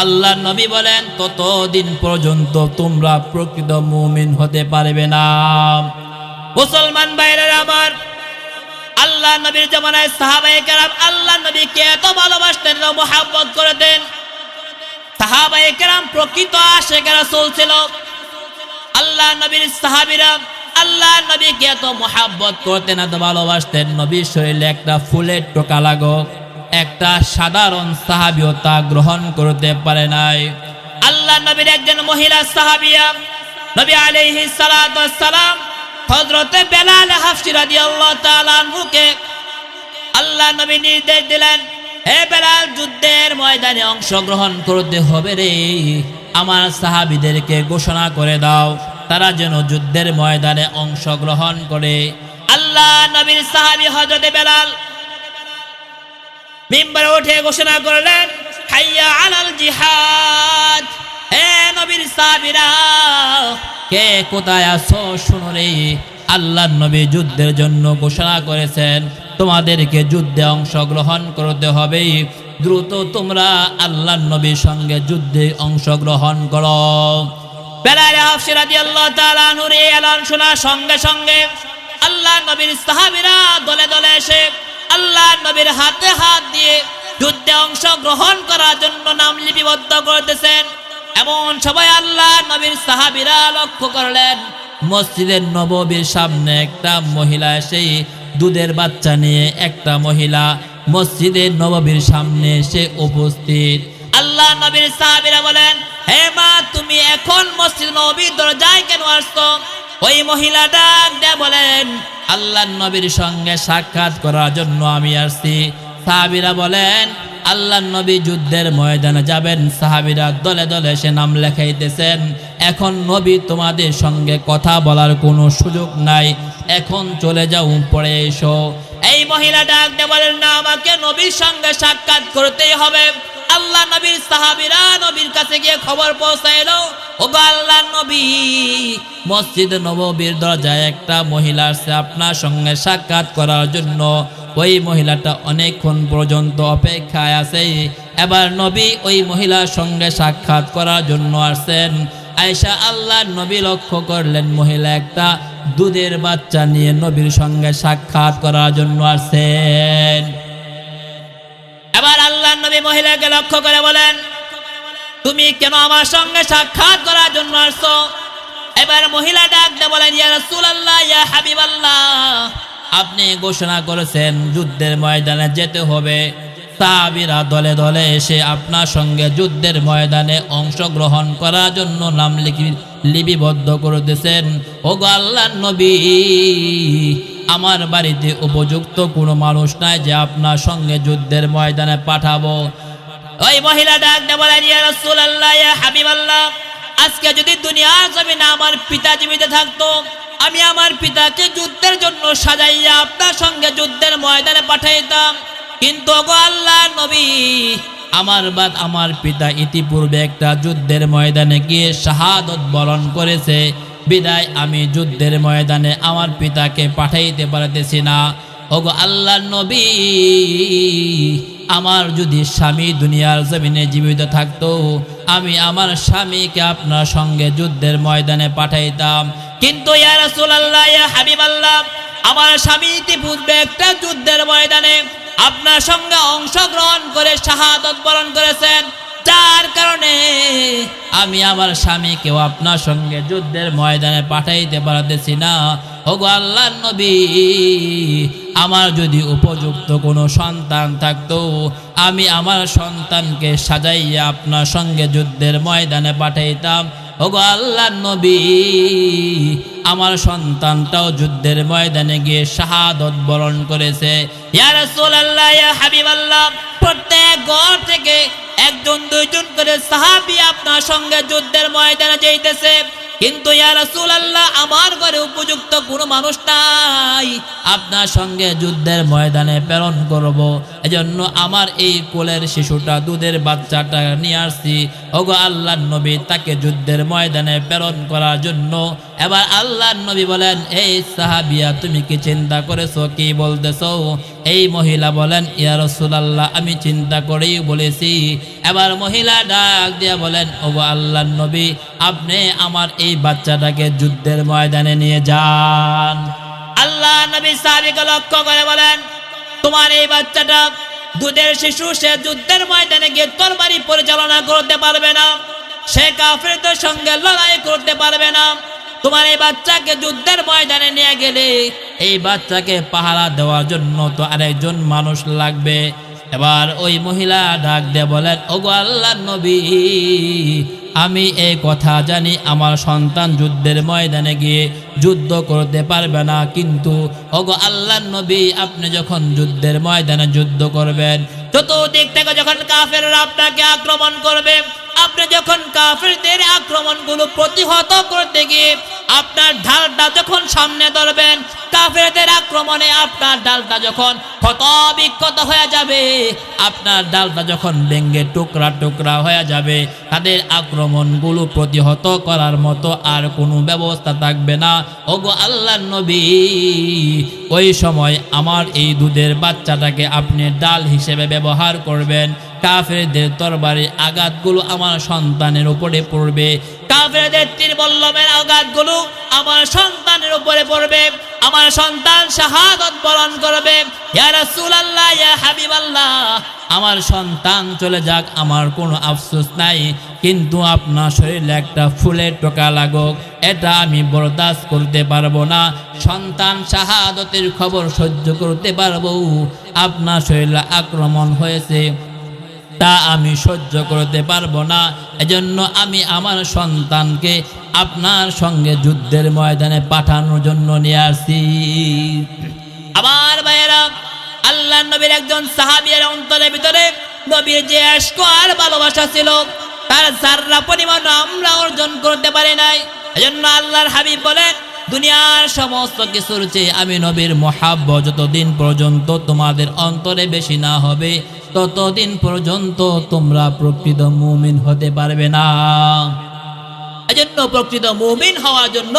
আল্লাহ নবী বলেন, ততদিন পর্যন্ত তোমরা প্রকৃত মুমিন হতে পারবে না। মুসলমান ভাইরা আমার, আল্লাহ নবীর জামানায় সাহাবায়ে কেরাম আল্লাহ নবীকে এত ভালোবাসতেন, মুহাব্বত করতেন। সাহাবায়ে কেরাম প্রকৃত আশিকে রাসূল ছিল। আল্লাহ নবীর সাহাবীরা আল্লাহ নবীকে এত মুহাব্বত করতেন, এত ভালোবাসতেন, নবীর শরীরে একটা ফুলের টোকা লাগো একটা সাধারণ সাহাবীও তা গ্রহণ করতে পারে নাই। আল্লাহ নবীর একজন মহিলা সাহাবিয়া নবী আলাইহিস সালাতু ওয়াস সালাম হযরতে বেলাল হাফসি রাদিয়াল্লাহু তাআলা আনহুকে আল্লাহ নবী নির্দেশ দিলেন, হে বেলাল, যুদ্ধের ময়দানে অংশগ্রহণ করতে হবে রে, আমার সাহাবীদেরকে ঘোষণা করে দাও তারা যেন যুদ্ধের ময়দানে অংশগ্রহণ করে। আল্লাহ নবীর সাহাবী হযরতে বেলাল মিম্বরে উঠে ঘোষণা করলেন, হাইয়া আলাল জিহাদ। হে নবীর সাহাবীরা, কে কোথায় আছো শুনো রে, আল্লাহর নবী যুদ্ধের জন্য ঘোষণা করেছেন তোমাদেরকে যুদ্ধে অংশগ্রহণ করতে হবে। দ্রুত তোমরা আল্লাহর নবীর সঙ্গে যুদ্ধে অংশগ্রহণ করো। বেলাল হাফসি রাদিয়াল্লাহু তাআলা আনহুর এই এলান শোনার সঙ্গে সঙ্গে আল্লাহর নবীর সাহাবীরা দলে দলে এসে আল্লাহর নবীর হাতে হাত দিয়ে যুদ্ধে অংশগ্রহণ করার জন্য নাম লিপিবদ্ধ করতেছেন। এমন সবাই আল্লাহর নবীর সাহাবীরা লক্ষ্য করলেন মসজিদের নববীর সামনে একটা মহিলা এসে দুধের বাচ্চা নিয়ে একটা মহিলা মসজিদের নববীর সামনে এসে উপস্থিত। আল্লাহর নবীর সাহাবীরা বলেন, হে মা, তুমি এখন মসজিদ নববীর দরজায় কেন আসছো? ওই মহিলা ডাক দিয়ে বলেন, আল্লাহর নবীর সঙ্গে সাক্ষাৎ করার জন্য আমি আসছি। সাহাবীরা বলেন, আল্লাহর নবী যুদ্ধের ময়দানে যাবেন। সাহাবীরা দলে দলে এসে নাম লেখাইতেছেন। এখন নবী তোমাদের সঙ্গে কথা বলার কোনো সুযোগ নাই, এখন চলে যাও, পড়ে এসো। এই মহিলা ডাক দিয়ে বলেন, না, আমাকে নবীর সঙ্গে সাক্ষাৎ করতেই হবে। আল্লাহ নবীর সাহাবীরা নবীর কাছে গিয়ে খবর পৌঁছাইলো, ওগো আল্লাহর নবী, মসজিদ নববীর দরজায় একটা মহিলা আসছে আপনার সঙ্গে সাক্ষাৎ করার জন্য। ওই মহিলাটা অনেকক্ষণ পর্যন্ত অপেক্ষায় আছে। এবার নবী ওই মহিলার সঙ্গে সাক্ষাৎ করার জন্য আসছেন। আয়েশা আল্লাহর নবী লক্ষ্য করলেন মহিলা একটা দুধের বাচ্চা নিয়ে নবীর সঙ্গে সাক্ষাৎ করার জন্য আসছেন। এবার আল্লাহর নবী মহিলাকে লক্ষ্য করে বলেন, তুমি কেন আমার সঙ্গে সাক্ষাৎ করার জন্য আসছো? এবার মহিলা ডাক দিয়ে বলেন, ইয়া রাসূলুল্লাহ, ইয়া হাবিবাল্লাহ, আপনি ঘোষণা করেছেন যুদ্ধের ময়দানে যেতে হবে। সাহাবীরা দলে দলে এসে আপনার সঙ্গে যুদ্ধের ময়দানে অংশগ্রহণ করার জন্য নাম লিপিবদ্ধ করতেছেন। ওগো আল্লাহর নবী, আমার বাড়িতে উপযুক্ত কোনো মানুষ নাই যে আপনার সঙ্গে যুদ্ধের ময়দানে পাঠাবো। ওই মহিলা ডাক দিয়ে বলেন, ইয়া রাসূলুল্লাহ, ইয়া হাবিবাল্লাহ, আজকে যদি দুনিয়ার জমিনে আমার পিতা জীবিত থাকতো, আমি আমার পিতাকে যুদ্ধের জন্য সাজাইয়া আপনার সঙ্গে যুদ্ধের ময়দানে পাঠাইতাম। কিন্তু ওগো আল্লাহর নবী, আমার পিতা ইতিপূর্বে একটা যুদ্ধের ময়দানে গিয়ে শাহাদত বরণ করেছে, বিদায় আমি যুদ্ধের ময়দানে আমার পিতাকে পাঠাইতে পারতেছি না। ওগো আল্লাহর নবী, আমার যদি স্বামী দুনিয়ার জমিনে জীবিত থাকতো, আমি আমার স্বামীকে আপনার সঙ্গে যুদ্ধের ময়দানে পাঠাইতাম। কিন্তু ইয়া রাসূলুল্লাহ, ইয়া হাবিবাল্লাহ, আমার স্বামী ইতিপূর্বে একটা যুদ্ধের ময়দানে আপনার সঙ্গে অংশগ্রহণ করে শাহাদত বরণ করেছেন, যার কারণে আমি আমার স্বামীকেও আপনার সঙ্গে যুদ্ধের ময়দানে পাঠাইতে পারতেছি না। ওগো আল্লাহর নবী, আমার যদি উপযুক্ত কোনো সন্তান থাকতো, আমি আমার সন্তানকে সাজাইয়া আপনার সঙ্গে যুদ্ধের ময়দানে পাঠাইতাম। ওগো আল্লাহর নবী, আমার সন্তানটাও যুদ্ধের ময়দানে গিয়ে শাহাদত বরণ করেছে। ইয়া রাসূলুল্লাহ, ইয়া হাবিবাল্লাহ, প্রত্যেক ঘর থেকে একজন দুইজন করে সাহাবী আপনার সঙ্গে যুদ্ধের ময়দানে যাইতেছে, কিন্তু ইয়া রাসূলুল্লাহ, আমার ঘরে উপযুক্ত কোনো মানুষ নাই আপনার সঙ্গে যুদ্ধের ময়দানে প্রেরণ করব। এজন্য আমার এই কোলের শিশুটা, দুধের বাচ্চাটা নিয়ে আসছি। ওগো আল্লাহর নবী, তাকে যুদ্ধের ময়দানে প্রেরণ করার জন্য। এবার আল্লাহর নবী বলেন, এই সাহাবিয়া, তুমি কি চিন্তা করেছো? কি বলতেছো? এই মহিলা বলেন, ইয়া রাসূলুল্লাহ, আমি চিন্তা করেই বলেছি। এবার মহিলা ডাক দিয়া বলেন, ওগো আল্লাহর নবী, আপনি আমার এই বাচ্চাটাকে যুদ্ধের ময়দানে নিয়ে যান। আল্লাহ নবী সাহাবীকে লক্ষ্য করে বলেন, তোমার এই বাচ্চাটা দুধের শিশু, সে যুদ্ধের ময়দানে গিয়ে তরবারি পরিচালনা করতে পারবে না, সে কাফেরদের সঙ্গে লড়াই করতে পারবে না। তোমার এই বাচ্চাকে যুদ্ধের ময়দানে নিয়ে গেলে এই বাচ্চাকে পাহারা দেওয়ার জন্য তো আরেকজন মানুষ লাগবে। এবার ওই মহিলা ডাক দিয়ে বলেন, ওগো আল্লাহর নবী, আমি এই কথা জানি আমার সন্তান যুদ্ধের ময়দানে গিয়ে যুদ্ধ করতে পারবে না, কিন্তু ওগো আল্লাহর নবী, আপনি যখন যুদ্ধের ময়দানে যুদ্ধ করবেন, চতুর্দিক থেকে যখন কাফেররা আপনাকে আক্রমণ করবে, আপনি যখন কাফেরদের আক্রমণগুলো প্রতিহত করতে গিয়ে আপনার ঢালটা যখন সামনে ধরবেন, কাফেরদের আক্রমণে আপনার ডালটা যখন ক্ষত বিক্ষত হয়ে যাবে, আপনার ডালটা যখন ভেঙে টুকরা টুকরা হয়ে যাবে, তাদের আক্রমণগুলো প্রতিহত করার মতো আর কোনো ব্যবস্থা থাকবে না। ওগো আল্লাহর নবী, ওই সময় আমার এই দুধের বাচ্চাটাকে আপনি ডাল হিসেবে ব্যবহার করবেন। কাফেরদের তরবারির আঘাতগুলো আমার সন্তানের উপরে পড়বে, কাফেরদের তীর বল্লমের আঘাতগুলো আমার সন্তানের উপরে পড়বে, আমার সন্তান শাহাদাত বরণ করবে। ইয়া রাসূলুল্লাহ, ইয়া হাবিবাল্লাহ, আমার সন্তান চলে যাক, আমার কোনো আফসোস নাই, কিন্তু আপনার শরীরে একটা ফুলের টোকা লাগুক, এটা আমি বরদাস্ত করতে পারবো না। সন্তান শাহাদাতের খবর সহ্য করতে পারবো, আপনার শরীরে আক্রমণ হয়েছে তা আমি সহ্য করতে পারবো না। এজন্য আমি আমার সন্তানকে আপনার সঙ্গে যুদ্ধের ময়দানে পাঠানোর জন্য নিয়ে আসি। আমার ভাইয়েরা, আল্লাহ নবীর একজন সাহাবীর অন্তরের ভিতরে নবীর যে ইশক আর ভালোবাসা ছিল, তার যাররা পরিমাণ আমরা অর্জন করতে পারি নাই। এজন্য আল্লাহর হাবিব বলেন, দুনিয়ার সমস্ত কিছুর চেয়ে আমি নবীর মহাব্বত যতদিন পর্যন্ত তোমাদের অন্তরে বেশি না হবে, ততদিন পর্যন্ত তোমরা প্রকৃত মুমিন হতে পারবে না। এজন্য প্রকৃত মুমিন হওয়ার জন্য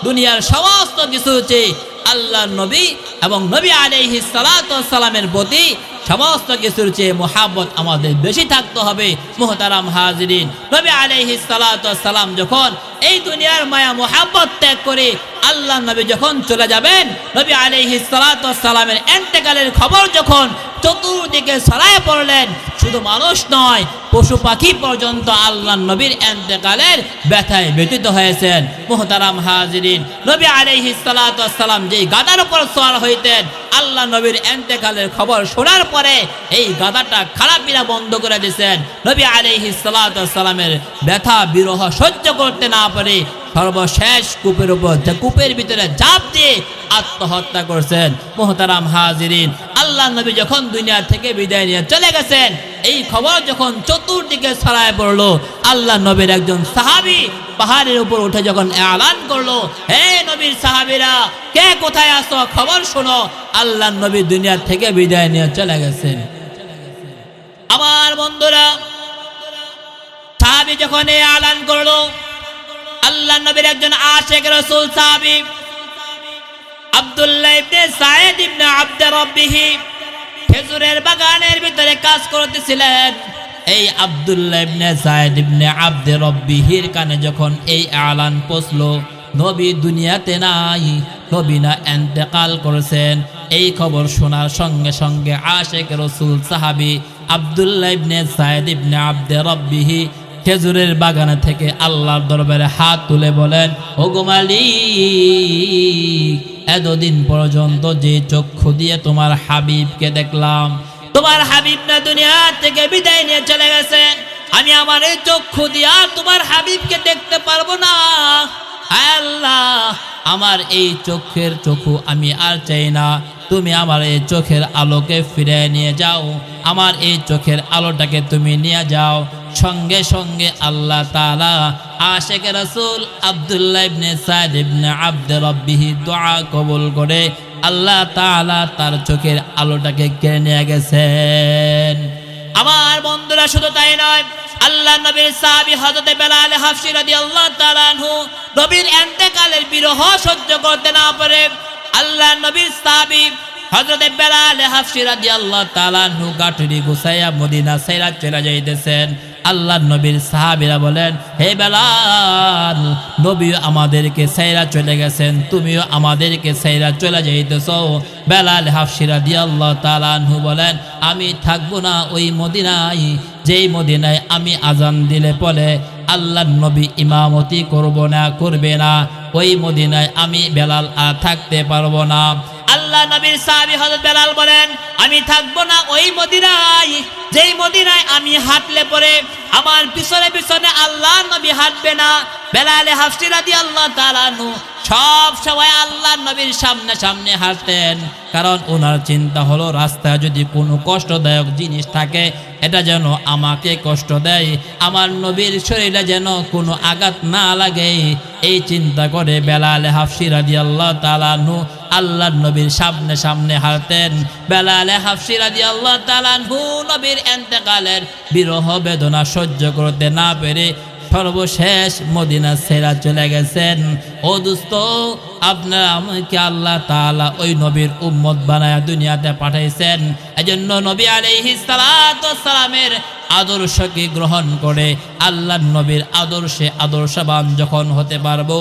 দুনিয়ার সমস্ত কিছু চেয়ে আল্লাহর নবী এবং নবী আলাইহিস সালাতু ওয়াস সালামের প্রতি সমস্ত কিছুর চেয়ে মুহাব্বত আমাদের বেশি থাকতে হবে। মুহতারাম হাজিরিন, নবী আলাইহিস সালাতু ওয়াস সালাম যখন এই দুনিয়ার মায়া মুহাব্বত ত্যাগ করে আল্লাহর নবী যখন চলে যাবেন, নবী আলাইহিস সালাতু ওয়াস সালামের ইন্তেকালের খবর যখন চতুর্দিকে ছড়ায় পড়লেন, শুধু মানুষ নয়, পশু পাখি পর্যন্ত আল্লাহর নবীর ইন্তেকালের ব্যথায় ব্যথিত হয়েছেন। মুহতারাম হাজিরিন, নবী আলাইহিস সালাতু ওয়াস সালাম যেই গাধার উপর সওয়ার হইতেন, আল্লাহ নবীর ইন্তেকালের খবর শোনার পরে এই গাধাটা খারাপিরা বন্ধ করে দিয়েছেন। নবী আলাইহিস সালাতু ওয়াস সালামের ব্যথা বিরহ সহ্য করতে না পারে সর্বশেষ কূপের উপর, কূপের ভিতরে ঝাঁপ দিয়ে আত্মহত্যা করছেন। মুহতারাম হাজিরিন, আল্লাহ নবী যখন দুনিয়া থেকে বিদায় নিয়ে চলে গেছেন, এই খবর যখন চতুর্দিকে ছড়ায় পড়লো, আল্লাহ নবীর একজন সাহাবী পাহাড়ের উপর উঠে যখন এলান করলো, হে নবীর সাহাবীরা, কে কোথায় আছো, খবর শোনো, আল্লাহ নবী দুনিয়া থেকে বিদায় নিয়ে চলে গেছেন। আমার বন্ধুরা, সাহাবী যখন এলান করলো, আল্লাহ নবীর একজন আশিক রাসূল সাহাবী আব্দুল্লাহ ইবনে সায়েদ ইবনে আব্দ রব্বিহি খেজুরের বাগানের ভিতরে কাজ করতেছিলেন। এই আব্দুল্লাহ ইবনে সায়েদ ইবনে আব্দ রব্বিহির কানে যখন এই এলান পৌঁছলো, নবী দুনিয়াতে নাই, নবী না ইন্তেকাল করেছেন, এই খবর শোনার সঙ্গে সঙ্গে আশিক রাসূল সাহাবী আব্দুল্লাহ ইবনে সায়েদ ইবনে আব্দ রব্বিহি খেজুরের বাগান থেকে আল্লাহর দরবারে হাত তুলে বলেন, ওগো মালিক, এতদিন পর্যন্ত যে চক্ষু দিয়ে তোমার হাবিবকে দেখলাম, তোমার হাবিব না দুনিয়া থেকে বিদায় নিয়ে চলে গেছেন, আমি আমার এই চক্ষু দিয়ে তোমার হাবিবকে দেখতে পারবো না। আল্লাহ, আমার এই চোখের চক্ষু আমি আর চাই না, তুমি আমার এই চোখের আলোকে ফিরে নিয়ে যাও, আমার এই চোখের আলোটাকে তুমি নিয়ে যাও। সঙ্গে সঙ্গে আল্লাহ তাআলা আশিক রাসূল আব্দুল্লাহ ইবনে সায়েদ ইবনে আব্দ রব্বিহি দোয়া কবুল করে আল্লাহ তাআলা তার চোখের আলোটাকে কেড়ে নিয়ে গেছেন। আমার বন্ধুরা, শুধু তাই নয়, আল্লাহ নবীর সাহাবী হযরত বেলাল হাফসী রাদিয়াল্লাহু তাআলা আনহু নবীর ইন্তেকালের বিরহ সহ্য করতে না পারে আল্লাহ নবীর সাহাবী হযরত বেলাল হাফসী রাদিয়াল্লাহু তাআলা আনহু গাঠরি গুছাইয়া মদিনা ছেড়ে চলে যাইতেছেন। আল্লাহ নবীর সাহাবীরা বলেন, হে বেলাল, নবী আমাদেরকে ছেড়ে চলে গেছেন, তুমিও আমাদেরকে ছেড়ে চলে যাইতেছো। বেলাল হাফসী রাদিয়াল্লাহু তাআলা আনহু বলেন, আমি থাকবো না ওই মদিনায়, যেই মদিনায় আমি আজান দিলে পরে আল্লাহ নবী ইমামতি করবে না, ওই মদিনায় আমি বেলাল আর থাকতে পারবো না। আল্লাহ নবীর সাহাবী হযরত বেলাল বলেন, আমি থাকবো না ওই মদিনায়, যেই মদিনায় আমি হাঁটলে পরে আমার পিছনে পিছনে আল্লাহ নবী হাঁটবে না। বেলাল হাফসী রাদিয়াল্লাহু তাআলা আনহু সব সময় আল্লাহ নবীর সামনে সামনে হাঁটতেন, কারণ ওনার চিন্তা হলো রাস্তায় যদি কোনো কষ্টদায়ক জিনিস থাকে, এটা যেন আমাকে কষ্ট দেয়, আমার নবীর শরীরে যেন কোনো আঘাত না লাগে, এই চিন্তা করে বেলাল হাফসী রাদিয়াল্লাহু তাআলা আনহু আল্লাহর নবীর সামনে সামনে হাঁটতেন। বেলাল হাফসি রাদিয়াল্লাহু তাআলা আনহু নবীর ইন্তেকালের বিরহ বেদনা সহ্য করতে না পেরে সর্বশেষ মদিনা ছেড়ে চলে গেছেন। ও দোস্ত, আপনারা আমাকে আল্লাহ তাআলা ওই নবীর উম্মত বানায়া দুনিয়াতে পাঠাইছেন। এজন্য নবী আলাইহিস সালাতু ওয়াস সালামের আদর্শকে গ্রহণ করে আল্লাহর নবীর আদর্শে আদর্শবান যখন হতে পারবো,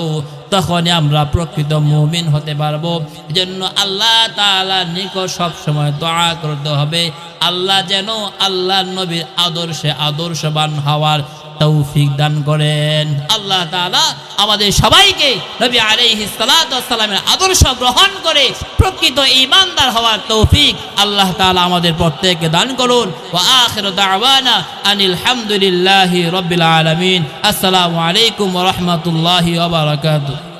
তখনই আমরা প্রকৃত মুমিন হতে পারবো। এজন্য আল্লাহ তাআলার নিকট সব সময় দোয়া করতে হবে, আল্লাহ যেন আল্লাহর নবীর আদর্শে আদর্শবান হওয়ার তৌফিক দান করেন। আল্লাহ তাআলা আমাদের সবাইকে নবী আলাইহিস সালাতু ওয়াস সালামের আদর্শ গ্রহণ করে প্রকৃত ঈমানদার হওয়ার তৌফিক আল্লাহ তাআলা আমাদের প্রত্যেককে দান করুন। ওয়া আখিরু দাওয়ানা আনিল হামদুলিল্লাহি রাব্বিল আলামিন। আসসালামু আলাইকুম ওয়া রাহমাতুল্লাহি ওয়া বারাকাতুহু।